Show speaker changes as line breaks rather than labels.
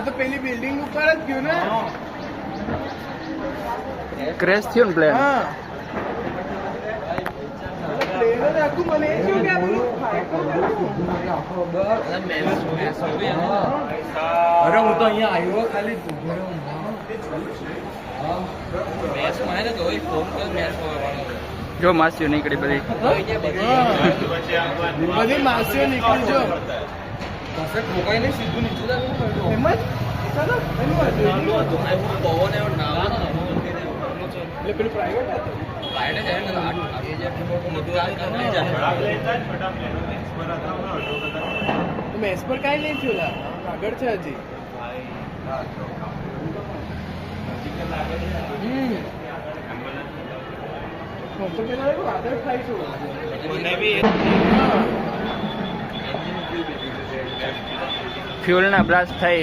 આ તો પેલી બિલ્ડિંગ ઉપર જ ગયું ને.
ક્રેશ થયો ને પ્લેન.
હા પ્લેન જ આખું મને એ થયું કે આ પેલું ફાઈટર
અરે હું તો અહીંયા આવ્યો ખાલી
જો માસીઓ નીકળી બધી.
બધી માસીઓ નીકળી જો
પાસે ઠોકાઈ નહીં સીધું નીચે જ
એમ જ ચાલો એનું
પવન એવો ના
એટલે પેલું પ્રાઇવેટ હતું. મેસ પર કાંઈ નહીં થયું લા. આગળ છે હજી. તો પેલા વાદળ થાય છું.
ફ્યુલ ના બ્લાસ્ટ થાય.